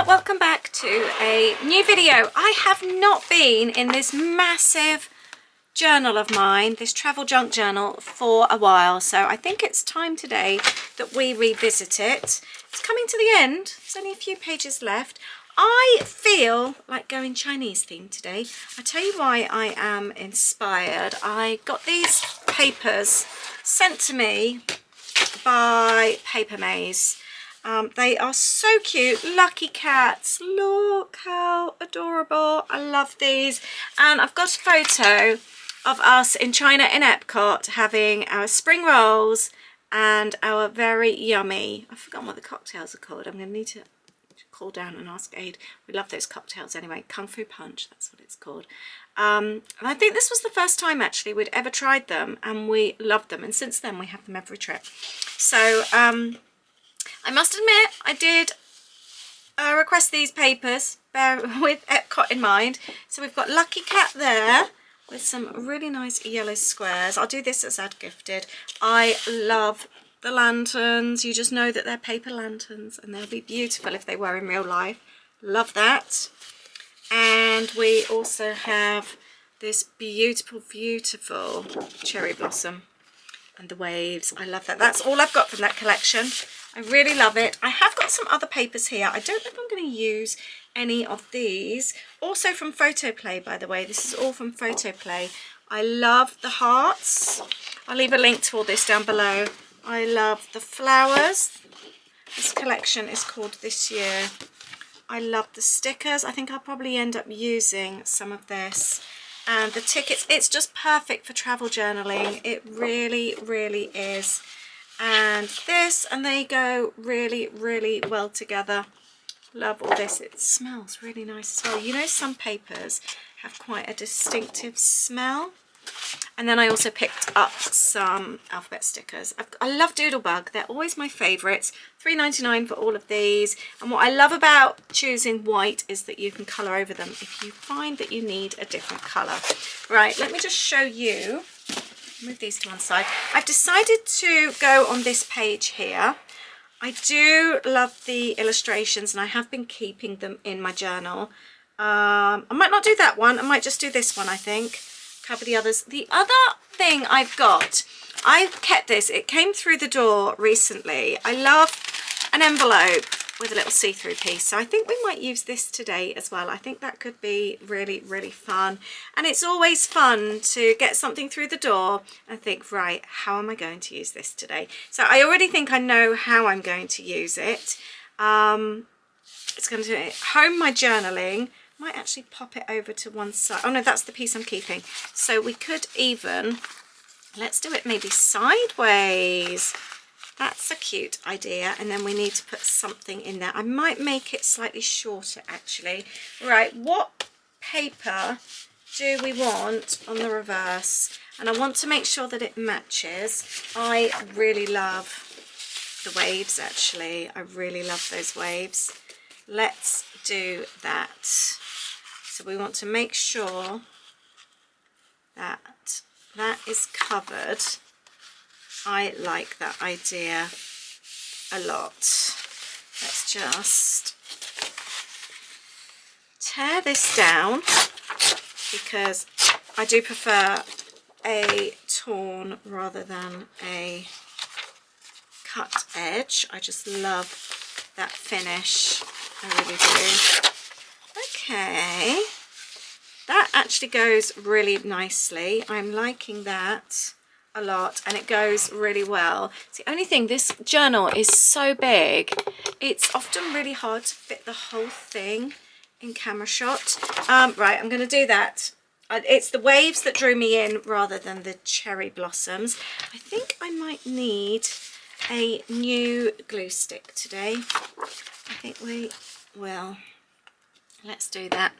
welcome back to a new video. I have not been in this massive journal of mine, this travel junk journal, for a while, so I think it's time today that we revisit it. It's coming to the end, there's only a few pages left. I feel like going Chinese themed today. I'll tell you why I am inspired. I got these papers sent to me by Paper Maze. They are so cute. Lucky cats. Look how adorable. I love these. And I've got a photo of us in China in Epcot having our spring rolls and our very yummy, I've forgotten what the cocktails are called. I'm going to need to call down and ask Aid. We love those cocktails anyway. Kung Fu Punch, that's what it's called. And I think this was the first time actually we'd ever tried them, and we loved them, and since then we have them every trip. So I must admit I did request these papers, bear with Epcot in mind. So we've got Lucky Cat there with some really nice yellow squares. I'll do this as I'd gifted. I love the lanterns. You just know that they're paper lanterns and they'll be beautiful if they were in real life. Love that. And we also have this beautiful cherry blossom and the waves. I love that. That's all I've got from that collection. I really love it. I have got some other papers here. I don't know if I'm going to use any of these. Also from Photoplay, by the way. This is all from Photoplay. I love the hearts. I'll leave a link to all this down below. I love the flowers. This collection is called This Year. I love the stickers. I think I'll probably end up using some of this. And the tickets, it's just perfect for travel journaling. It really, really is. And this, and they go really, really well together. Love all this. It smells really nice as well. You know, some papers have quite a distinctive smell. And then I also picked up some alphabet stickers. I love Doodlebug. They're always my favourites. $3.99 for all of these. And what I love about choosing white is that you can colour over them if you find that you need a different colour. Right, let me just show you. Move these to one side. I've decided to go on this page here. I do love the illustrations and I have been keeping them in my journal. I might not do that one. I might just do this one, I think. Cover the others. The other thing I've got, I've kept this. It came through the door recently. I love an envelope with a little see-through piece. So I think we might use this today as well. I think that could be really, really fun. And it's always fun to get something through the door and think, right, how am I going to use this today? So I already think I know how I'm going to use it. It's going to home my journaling. Might actually pop it over to one side. Oh no, that's the piece I'm keeping. So we could even, let's do it maybe sideways. That's a cute idea. And then we need to put something in there. I might make it slightly shorter actually. Right, what paper do we want on the reverse? And I want to make sure that it matches. I really love the waves actually. I really love those waves. Let's do that. So we want to make sure that that is covered. I like that idea a lot. Let's just tear this down because I do prefer a torn rather than a cut edge. I just love that finish. I really do. Okay, that actually goes really nicely. I'm liking that a lot and it goes really well. It's the only thing, this journal is so big, it's often really hard to fit the whole thing in camera shot. Right, I'm going to do that. It's the waves that drew me in rather than the cherry blossoms. I think I might need a new glue stick today. I think we will. Let's do that.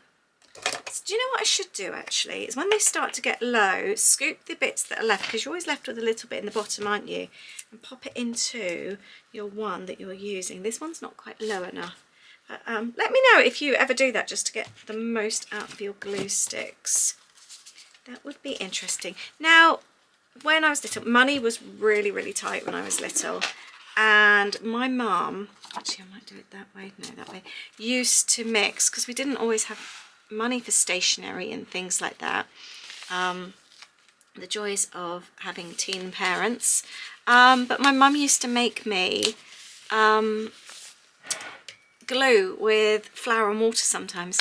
So do you know what I should do actually? Is when they start to get low, scoop the bits that are left, because you're always left with a little bit in the bottom, aren't you? And pop it into your one that you're using. This one's not quite low enough. But, let me know if you ever do that just to get the most out of your glue sticks. That would be interesting. Now, when I was little, money was really, really tight when I was little. And my mum, actually I might do it that way, no, that way, used to mix, because we didn't always have money for stationery and things like that. The joys of having teen parents. But my mum used to make me glue with flour and water sometimes.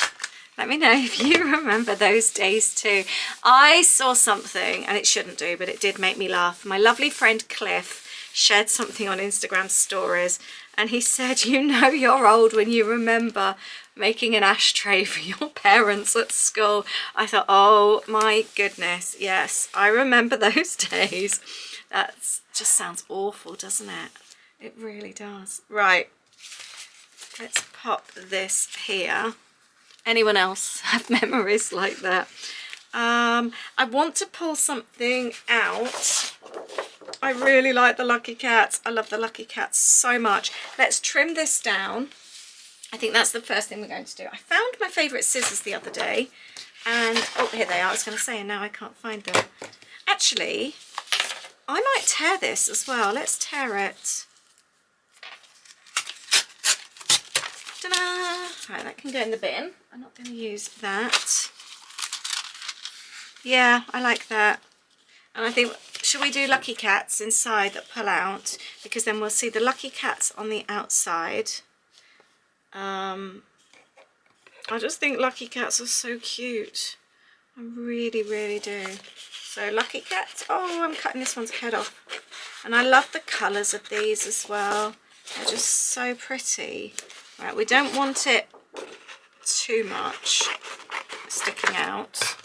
Let me know if you remember those days too. I saw something, and it shouldn't do, but it did make me laugh. My lovely friend Cliff shared something on Instagram stories, and he said, you know you're old when you remember making an ashtray for your parents at school. I thought, oh my goodness, yes, I remember those days. That just sounds awful, doesn't it? It really does. Right, let's pop this here. Anyone else have memories like that? I want to pull something out. I really like the Lucky Cats. I love the Lucky Cats so much. Let's trim this down. I think that's the first thing we're going to do. I found my favourite scissors the other day, and oh, here they are. I was going to say, and now I can't find them. Actually, I might tear this as well. Let's tear it. Ta-da! Right, that can go in the bin. I'm not going to use that. Yeah, I like that. And I think, should we do Lucky Cats inside that pull out? Because then we'll see the Lucky Cats on the outside. I just think Lucky Cats are so cute. I really, really do. So Lucky Cats. Oh, I'm cutting this one's head off. And I love the colours of these as well. They're just so pretty. Right, we don't want it too much sticking out.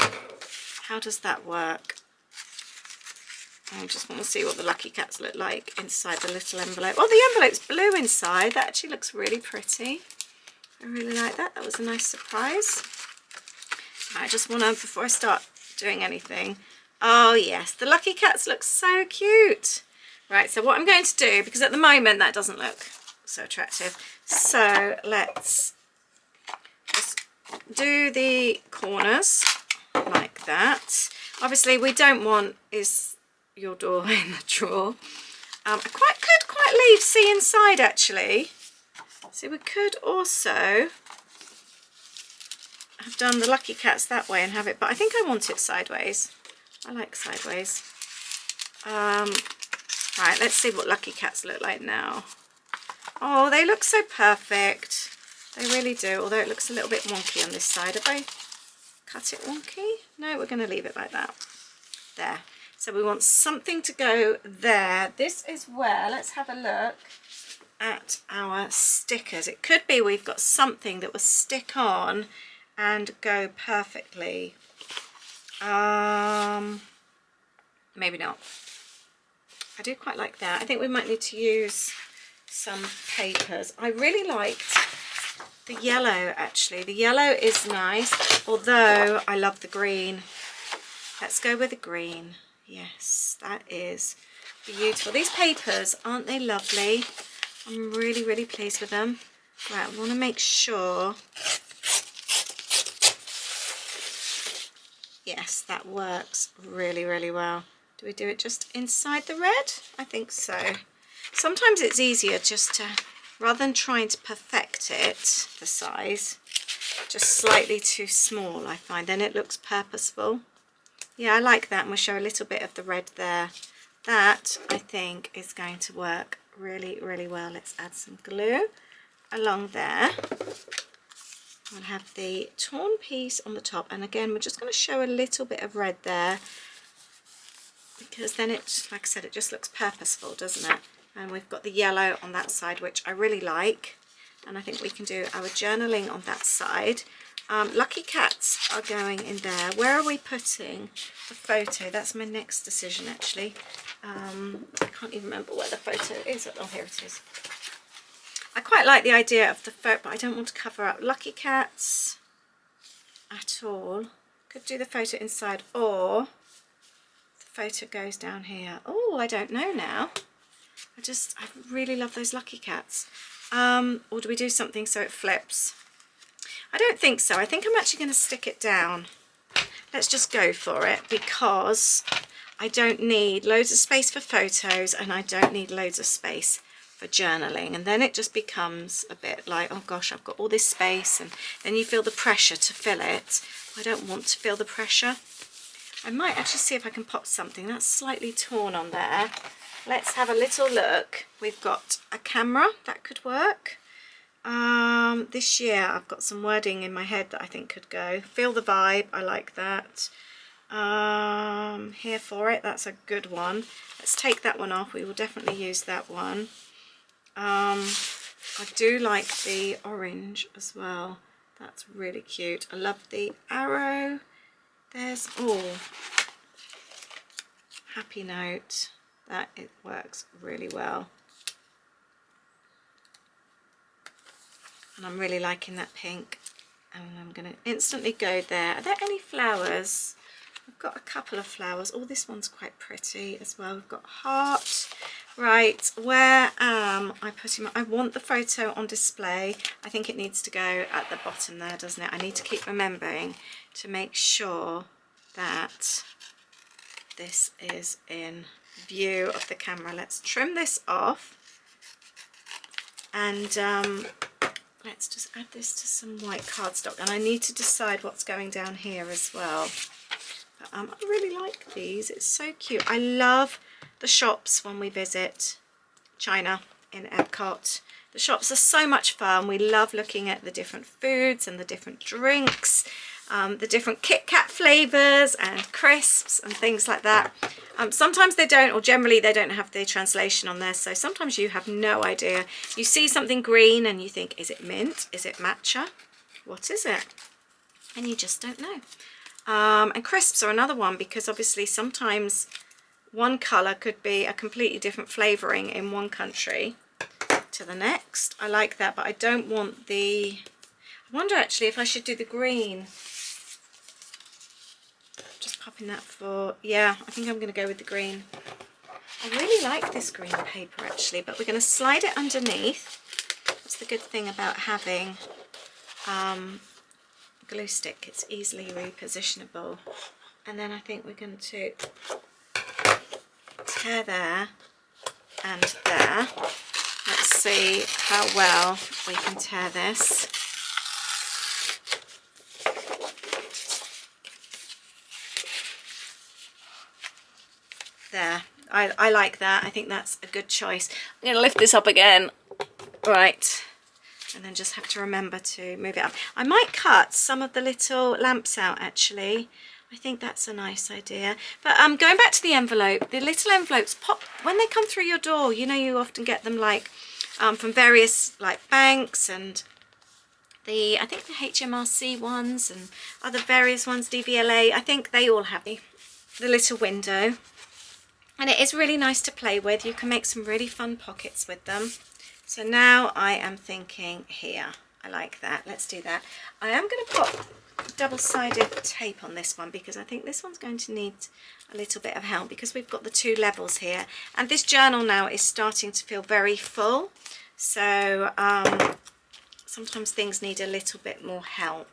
How does that work? I just want to see what the Lucky Cats look like inside the little envelope. Oh, the envelope's blue inside. That actually looks really pretty. I really like that. That was a nice surprise. I just want to, before I start doing anything, oh yes, the Lucky Cats look so cute. Right, so what I'm going to do, because at the moment that doesn't look so attractive, so let's just do the corners like that. Obviously we don't want is your door in the drawer. I could quite leave C inside actually. So we could also have done the Lucky Cats that way and have it, but I think I want it sideways. I like sideways. Right, let's see what Lucky Cats look like now. Oh, they look so perfect. They really do, although it looks a little bit wonky on this side. Have I cut it wonky? No, we're going to leave it like that. There. So we want something to go there. This is where, let's have a look at our stickers. It could be we've got something that will stick on and go perfectly. Maybe not. I do quite like that. I think we might need to use some papers. I really liked the yellow actually. The yellow is nice, although I love the green. Let's go with the green. Yes, that is beautiful. These papers, aren't they lovely? I'm really, really pleased with them. Right, I want to make sure. Yes, that works really, really well. Do we do it just inside the red? I think so. Sometimes it's easier just to, rather than trying to perfect it, the size, just slightly too small, I find. Then it looks purposeful. Yeah, I like that. And we'll show a little bit of the red there. That, I think, is going to work really, really well. Let's add some glue along there. We'll have the torn piece on the top. And again, we're just going to show a little bit of red there, because then it, like I said, it just looks purposeful, doesn't it? And we've got the yellow on that side, which I really like. And I think we can do our journaling on that side. Lucky Cats are going in there. Where are we putting the photo? That's my next decision, actually. I can't even remember where the photo is. Oh, here it is. I quite like the idea of the photo, but I don't want to cover up Lucky Cats at all. Could do the photo inside, or the photo goes down here. Oh, I don't know now. I really love those Lucky Cats. Or do we do something so it flips? I don't think so. I think I'm actually going to stick it down. Let's just go for it, because I don't need loads of space for photos and I don't need loads of space for journaling, and then it just becomes a bit like, oh gosh, I've got all this space, and then you feel the pressure to fill it. I don't want to feel the pressure. I might actually see if I can pop something that's slightly torn on there. Let's have a little look. We've got a camera that could work. This year I've got some wording in my head that I think could go. Feel the vibe, I like that. Here for it, that's a good one. Let's take that one off, we will definitely use that one. I do like the orange as well, that's really cute. I love the arrow. There's, oh, happy note, that it works really well. And I'm really liking that pink, and I'm going to instantly go there. Are there any flowers? I've got a couple of flowers. Oh, this one's quite pretty as well. We've got heart. Right, where am I putting my... I want the photo on display. I think it needs to go at the bottom there, doesn't it? I need to keep remembering to make sure that this is in view of the camera. Let's trim this off, and let's just add this to some white cardstock, and I need to decide what's going down here as well. But, I really like these, it's so cute. I love the shops when we visit China in Epcot. The shops are so much fun. We love looking at the different foods and the different drinks, the different Kit Kat flavours and crisps and things like that. Sometimes they don't, or generally they don't have the translation on there, so sometimes you have no idea. You see something green and you think, is it mint? Is it matcha? What is it? And you just don't know. And crisps are another one, because obviously sometimes one colour could be a completely different flavouring in one country to the next. I like that, but I don't want the... I wonder actually if I should do the green. Just popping that for... yeah, I think I'm going to go with the green. I really like this green paper actually, but we're going to slide it underneath. That's the good thing about having glue stick, it's easily repositionable. And then I think we're going to tear there and there. Let's see how well we can tear this. There, I like that. I think that's a good choice. I'm going to lift this up again. Right. And then just have to remember to move it up. I might cut some of the little lamps out actually. I think that's a nice idea. But going back to the envelope, the little envelopes pop when they come through your door. You know, you often get them like from various like banks and I think the HMRC ones and other various ones, DVLA. I think they all have the little window. And it is really nice to play with. You can make some really fun pockets with them. So now I am thinking here. I like that. Let's do that. I am going to put double-sided tape on this one because I think this one's going to need a little bit of help because we've got the two levels here. And this journal now is starting to feel very full. So sometimes things need a little bit more help.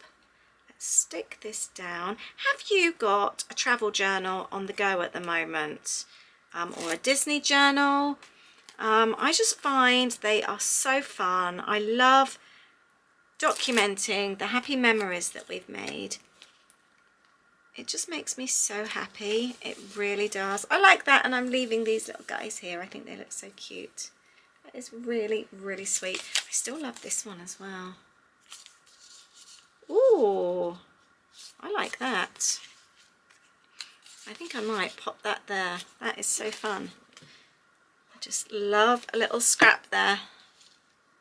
Let's stick this down. Have you got a travel journal on the go at the moment? Or a Disney journal? I just find they are so fun. I love documenting the happy memories that we've made. It just makes me so happy. It really does. I like that, and I'm leaving these little guys here. I think they look so cute. That is really, really sweet. I still love this one as well. Ooh, I like that. I think I might pop that there. That is so fun. I just love a little scrap there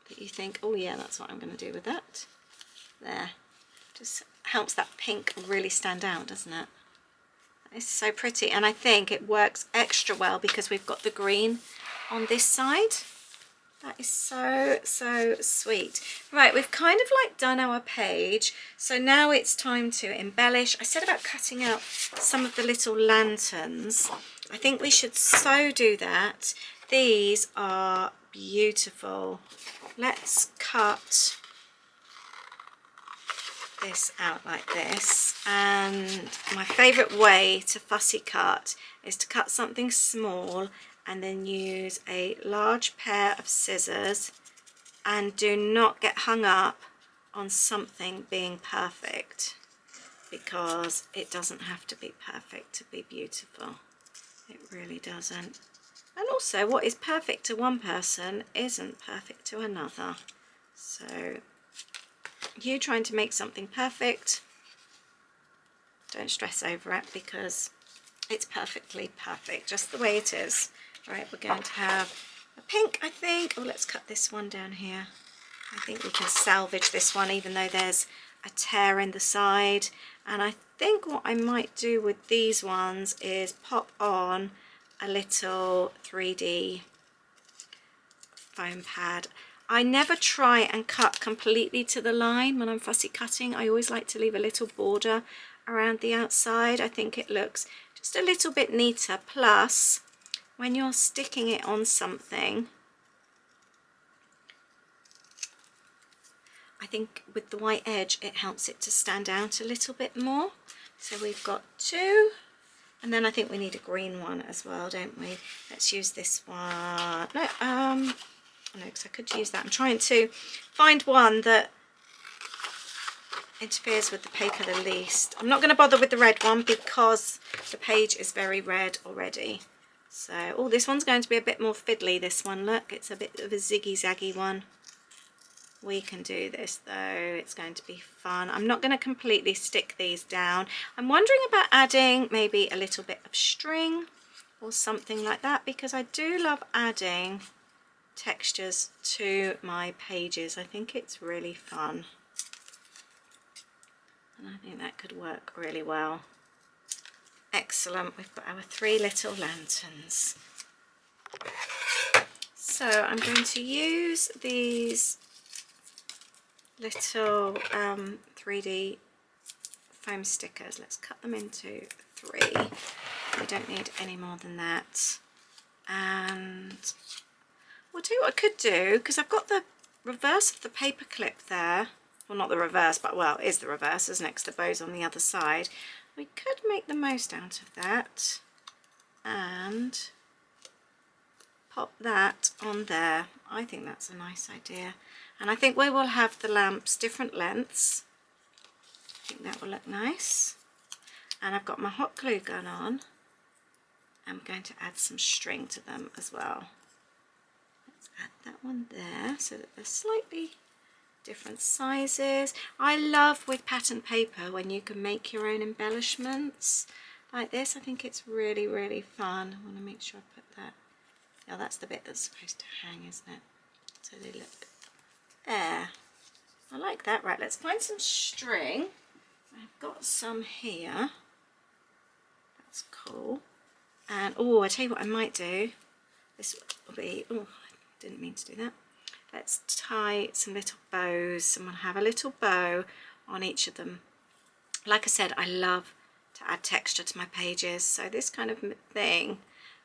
that you think, oh yeah, that's what I'm going to do with that. There. Just helps that pink really stand out, doesn't it? That is so pretty, and I think it works extra well because we've got the green on this side. That is so, so sweet. Right, we've kind of like done our page. So now it's time to embellish. I said about cutting out some of the little lanterns. I think we should so do that. These are beautiful. Let's cut this out like this. And my favourite way to fussy cut is to cut something small and then use a large pair of scissors, and do not get hung up on something being perfect, because it doesn't have to be perfect to be beautiful. It really doesn't. And also, what is perfect to one person isn't perfect to another. So you trying to make something perfect, don't stress over it, because it's perfectly perfect just the way it is. Right, we're going to have a pink, I think. Oh, let's cut this one down here. I think we can salvage this one, even though there's a tear in the side. And I think what I might do with these ones is pop on a little 3D foam pad. I never try and cut completely to the line when I'm fussy cutting. I always like to leave a little border around the outside. I think it looks just a little bit neater. Plus, when you're sticking it on something, I think with the white edge it helps it to stand out a little bit more. So we've got two, and then I think we need a green one as well, don't we? Let's use this one. No, because I could use that. I'm trying to find one that interferes with the paper the least. I'm not going to bother with the red one because the page is very red already. So, oh, this one's going to be a bit more fiddly, this one. Look, it's a bit of a ziggy-zaggy one. We can do this though. It's going to be fun. I'm not going to completely stick these down. I'm wondering about adding maybe a little bit of string or something like that, because I do love adding textures to my pages. I think it's really fun. And I think that could work really well. Excellent. We've got our 3 little lanterns. So I'm going to use these little 3D foam stickers. Let's cut them into 3. We don't need any more than that. And we'll do what I could do, because I've got the reverse of the paper clip there. Well, not the reverse, but well, it is the reverse, as next to bows on the other side. We could make the most out of that and pop that on there. I think that's a nice idea. And I think we will have the lamps different lengths. I think that will look nice. And I've got my hot glue gun on. I'm going to add some string to them as well. Let's add that one there so that they're slightly different sizes. I love with pattern paper when you can make your own embellishments like this. I think it's really, really fun. I want to make sure I put that. Yeah, that's the bit that's supposed to hang, isn't it? So they look there. I like that. Right, let's find some string. I've got some here. That's cool. And oh, I tell you what I might do. This will be, oh, I didn't mean to do that. Let's tie some little bows, and we'll have a little bow on each of them. Like I said, I love to add texture to my pages, so this kind of thing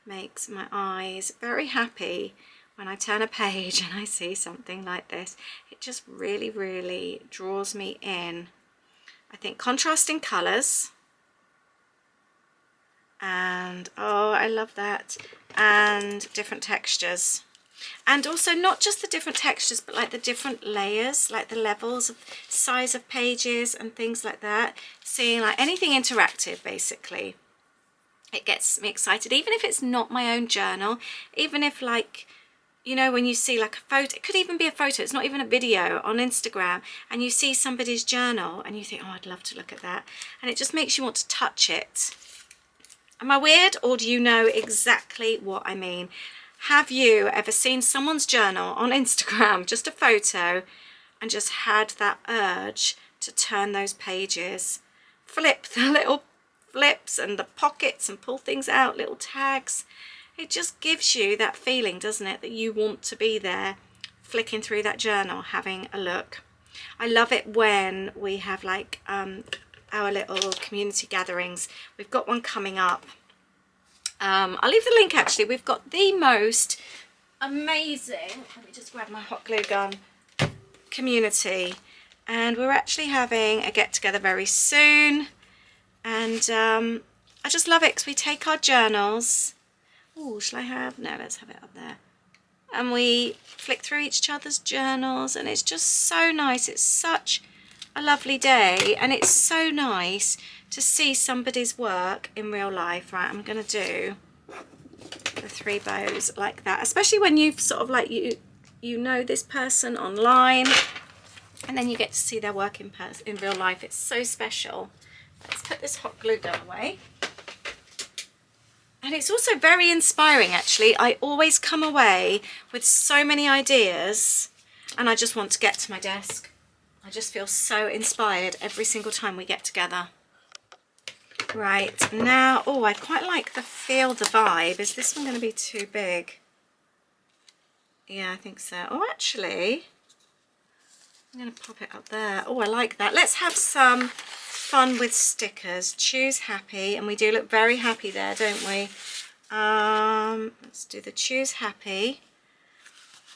makes my eyes very happy when I turn a page and I see something like this. It just really, really draws me in. I think contrasting colours, and oh, I love that, and different textures. And also not just the different textures, but like the different layers, like the levels of size of pages and things like that. Seeing like anything interactive, basically. It gets me excited, even if it's not my own journal, even if, like, you know, when you see like a photo, it could even be a photo, it's not even a video, on Instagram, and you see somebody's journal and you think, oh, I'd love to look at that. And it just makes you want to touch it. Am I weird, or do you know exactly what I mean? Have you ever seen someone's journal on Instagram, just a photo, and just had that urge to turn those pages, flip the little flips and the pockets and pull things out, little tags? It just gives you that feeling, doesn't it, that you want to be there, flicking through that journal, having a look. I love it when we have like our little community gatherings. We've got one coming up. I'll leave the link actually. We've got the most amazing, let me just grab my hot glue gun, community, and we're actually having a get together very soon, and I just love it because we take our journals. Oh, shall I have? No, let's have it up there. And we flick through each other's journals, and it's just so nice. It's such a lovely day, and it's so nice to see somebody's work in real life. Right, I'm going to do the 3 bows like that, especially when you've sort of like you know this person online, and then you get to see their work in real life. It's so special. Let's put this hot glue gun away. And it's also very inspiring, actually. I always come away with so many ideas, and I just want to get to my desk. I just feel so inspired every single time we get together. Right, now, oh, I quite like the vibe. Is this one going to be too big? Yeah, I think so. Oh, actually, I'm going to pop it up there. Oh, I like that. Let's have some fun with stickers. Choose happy, and we do look very happy there, don't we? Let's do the choose happy.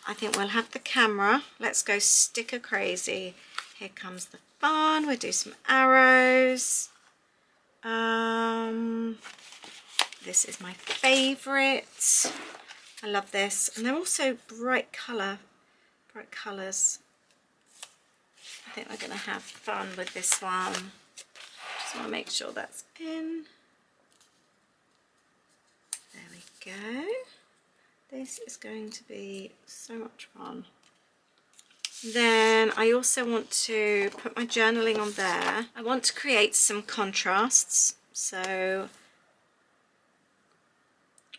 I think we'll have the camera. Let's go sticker crazy. Here comes the fun. We'll do some arrows. This is my favorite. I love this, and they're also bright colours. I think we're going to have fun with this one. Just want to make sure that's in. There we go. This is going to be so much fun. Then I also want to put my journaling on there. I want to create some contrasts, so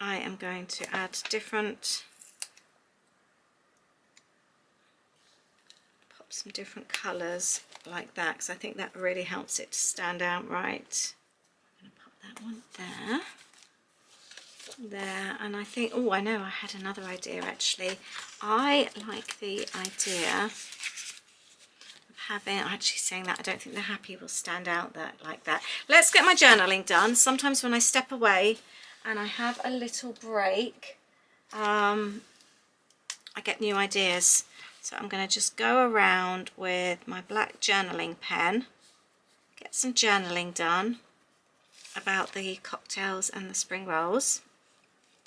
I am going to add pop some different colours like that, because I think that really helps it to stand out right. I'm going to pop that one there, and I think, oh, I know, I had another idea actually. I like the idea of having, actually saying that, I don't think the happy will stand out like that. Let's get my journaling done. Sometimes when I step away and I have a little break, I get new ideas. So I'm going to just go around with my black journaling pen, get some journaling done about the cocktails and the spring rolls.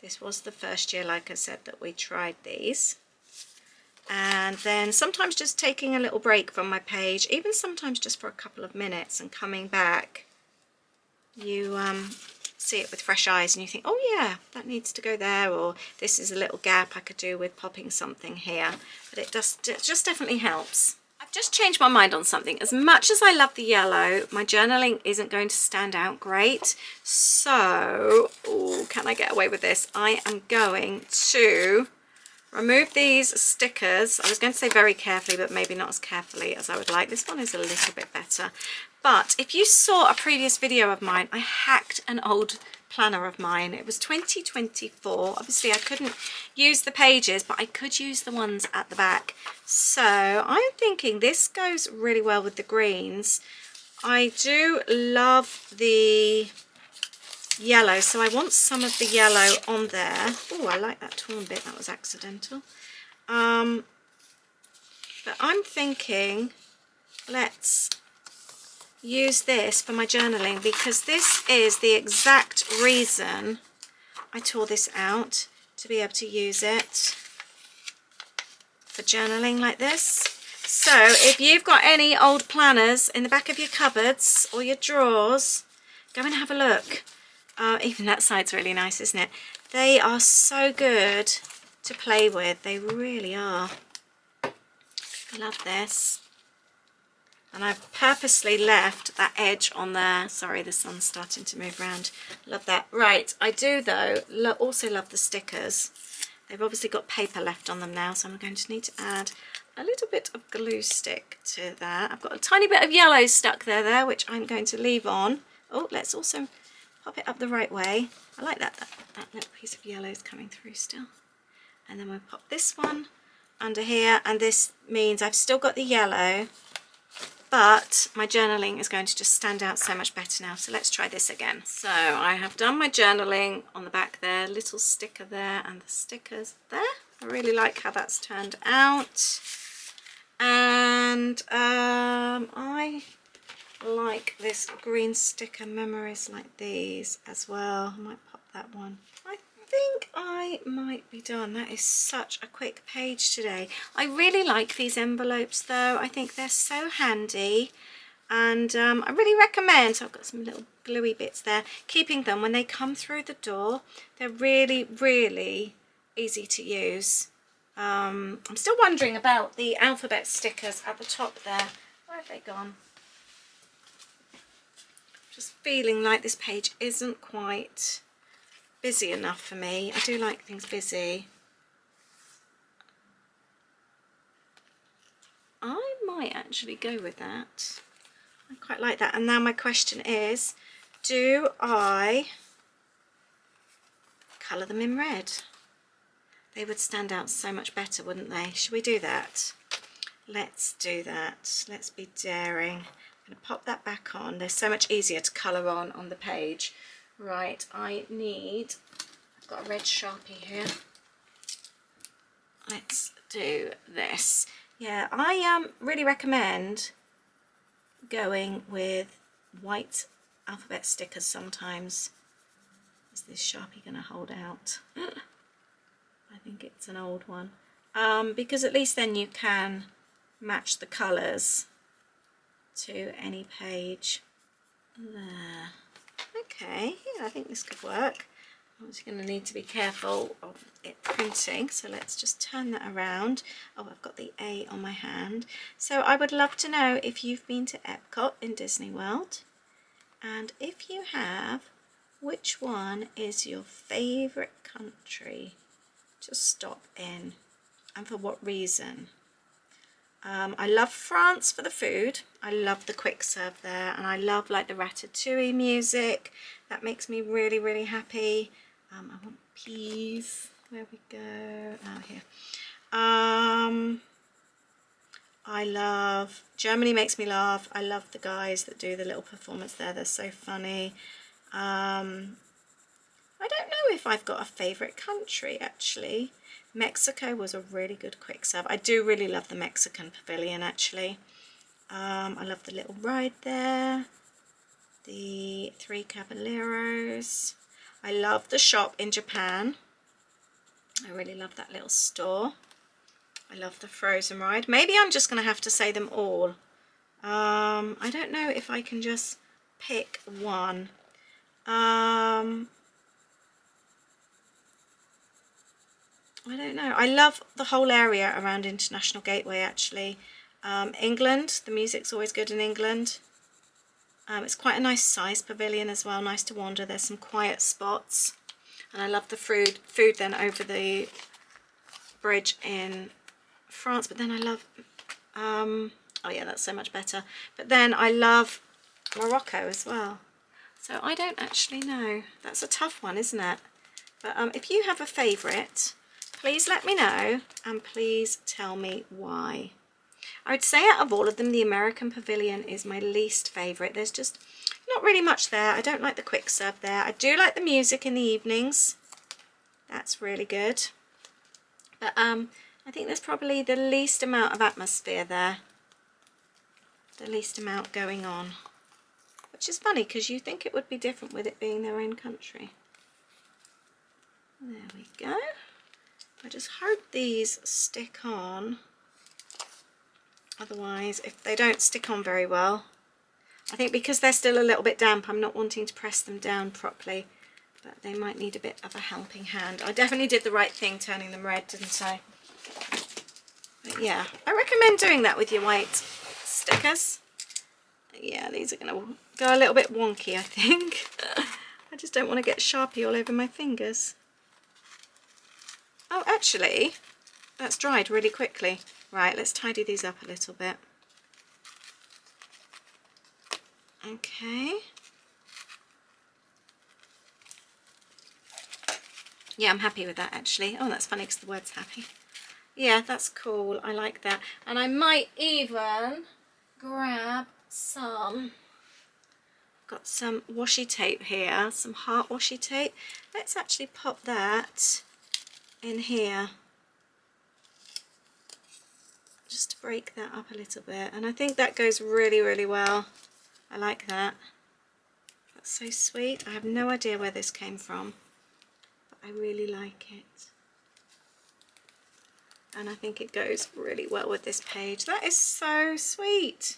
This was the first year, like I said, that we tried these. And then sometimes just taking a little break from my page, even sometimes just for a couple of minutes, and coming back, you see it with fresh eyes and you think, oh yeah, that needs to go there, or this is a little gap I could do with popping something here. But it just definitely helps. I've just changed my mind on something. As much as I love the yellow, my journaling isn't going to stand out great. So, oh, can I get away with this? I am going to remove these stickers. I was going to say very carefully, but maybe not as carefully as I would like. This one is a little bit better. But if you saw a previous video of mine, I hacked an old planner of mine. It was 2024. Obviously I couldn't use the pages, but I could use the ones at the back. So I'm thinking this goes really well with the greens. I do love the yellow, so I want some of the yellow on there. Oh, I like that torn bit, that was accidental. But I'm thinking let's use this for my journaling, because this is the exact reason I tore this out, to be able to use it for journaling like this. So if you've got any old planners in the back of your cupboards or your drawers, go and have a look. Even that side's really nice, isn't it? They are so good to play with, they really are. I love this. And I've purposely left that edge on there. Sorry, the sun's starting to move around. Love that. Right, I do though also love the stickers. They've obviously got paper left on them now, so I'm going to need to add a little bit of glue stick to that. I've got a tiny bit of yellow stuck there, which I'm going to leave on. Oh, let's also pop it up the right way. I like that little piece of yellow is coming through still. And then we'll pop this one under here, and this means I've still got the yellow, but my journaling is going to just stand out so much better now. So let's try this again. So I have done my journaling on the back there, little sticker there, and the stickers there. I really like how that's turned out. And I like this green sticker, memories like these as well. I might pop that one. I think I might be done. That is such a quick page today. I really like these envelopes though. I think they're so handy, and I really recommend, so I've got some little gluey bits there, keeping them when they come through the door. They're really, really easy to use. I'm still wondering about the alphabet stickers at the top there. Where have they gone? Just feeling like this page isn't quite busy enough for me. I do like things busy. I might actually go with that. I quite like that. And now my question is, do I colour them in red? They would stand out so much better, wouldn't they? Should we do that? Let's do that. Let's be daring. I'm going to pop that back on. They're so much easier to colour on the page. Right, I've got a red Sharpie here. Let's do this. Yeah, I really recommend going with white alphabet stickers sometimes. Is this Sharpie going to hold out? I think it's an old one. Because at least then you can match the colours to any page. There. Okay, yeah, I think this could work. I'm just going to need to be careful of it printing, so let's just turn that around. Oh, I've got the A on my hand. So I would love to know if you've been to Epcot in Disney World, and if you have, which one is your favourite country to stop in, and for what reason? I love France for the food. I love the quick serve there, and I love like the ratatouille music. That makes me really, really happy. I want peas. Where we go? Oh, here. I love Germany, makes me laugh. I love the guys that do the little performance there. They're so funny. I don't know if I've got a favourite country actually. Mexico was a really good quick serve. I do really love the Mexican pavilion actually. I love the little ride there. The Three Caballeros. I love the shop in Japan. I really love that little store. I love the Frozen ride. Maybe I'm just going to have to say them all. I don't know if I can just pick one. I don't know. I love the whole area around International Gateway actually. England, the music's always good in England. It's quite a nice size pavilion as well, nice to wander. There's some quiet spots. And I love the food then over the bridge in France. But then I love, oh yeah, that's so much better. But then I love Morocco as well. So I don't actually know. That's a tough one, isn't it? But if you have a favourite, please let me know, and please tell me why. I would say out of all of them, the American Pavilion is my least favourite. There's just not really much there. I don't like the quick serve there. I do like the music in the evenings. That's really good. But I think there's probably the least amount of atmosphere there. The least amount going on. Which is funny because you think it would be different with it being their own country. There we go. I just hope these stick on. Otherwise, if they don't stick on very well, I think because they're still a little bit damp, I'm not wanting to press them down properly. But they might need a bit of a helping hand. I definitely did the right thing turning them red, didn't I? But yeah, I recommend doing that with your white stickers. Yeah, these are going to go a little bit wonky, I think. I just don't want to get Sharpie all over my fingers. Oh, actually, that's dried really quickly. Right, let's tidy these up a little bit. Okay. Yeah, I'm happy with that actually. Oh, that's funny because the word's happy. Yeah, that's cool. I like that. And I might even grab some, got some washi tape here, some heart washi tape. Let's actually pop that in here. Just to break that up a little bit. And I think that goes really, really well. I like that. That's so sweet. I have no idea where this came from. I really like it. And I think it goes really well with this page. That is so sweet.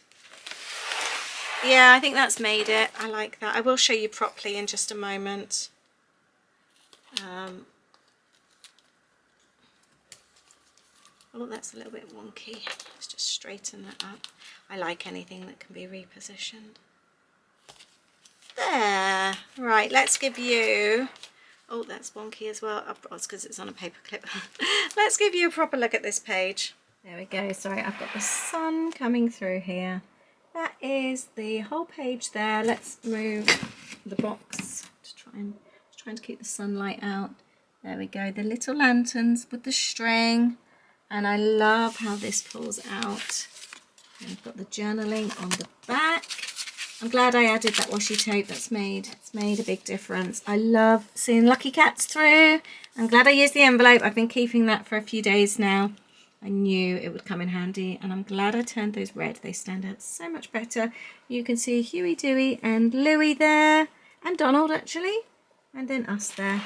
Yeah, I think that's made it. I like that. I will show you properly in just a moment. Oh, that's a little bit wonky. Let's just straighten that up. I like anything that can be repositioned. There. Right, let's give you... Oh, that's wonky as well. Oh, it's because it's on a paper clip. Let's give you a proper look at this page. There we go. Sorry, I've got the sun coming through here. That is the whole page there. Let's move the box to trying to keep the sunlight out. There we go. The little lanterns with the string. And I love how this pulls out. And I've got the journaling on the back. I'm glad I added that washi tape. It's made a big difference. I love seeing Lucky Cats through. I'm glad I used the envelope. I've been keeping that for a few days now. I knew it would come in handy, and I'm glad I turned those red. They stand out so much better. You can see Huey, Dewey and Louie there, and Donald actually, and then us there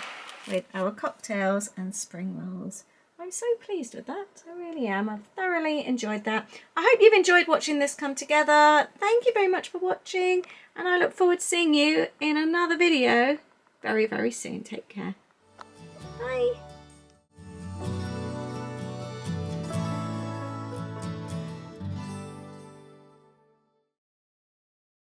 with our cocktails and spring rolls. I'm so pleased with that. I really am. I've thoroughly enjoyed that. I hope you've enjoyed watching this come together. Thank you very much for watching, and I look forward to seeing you in another video very, very soon. Take care.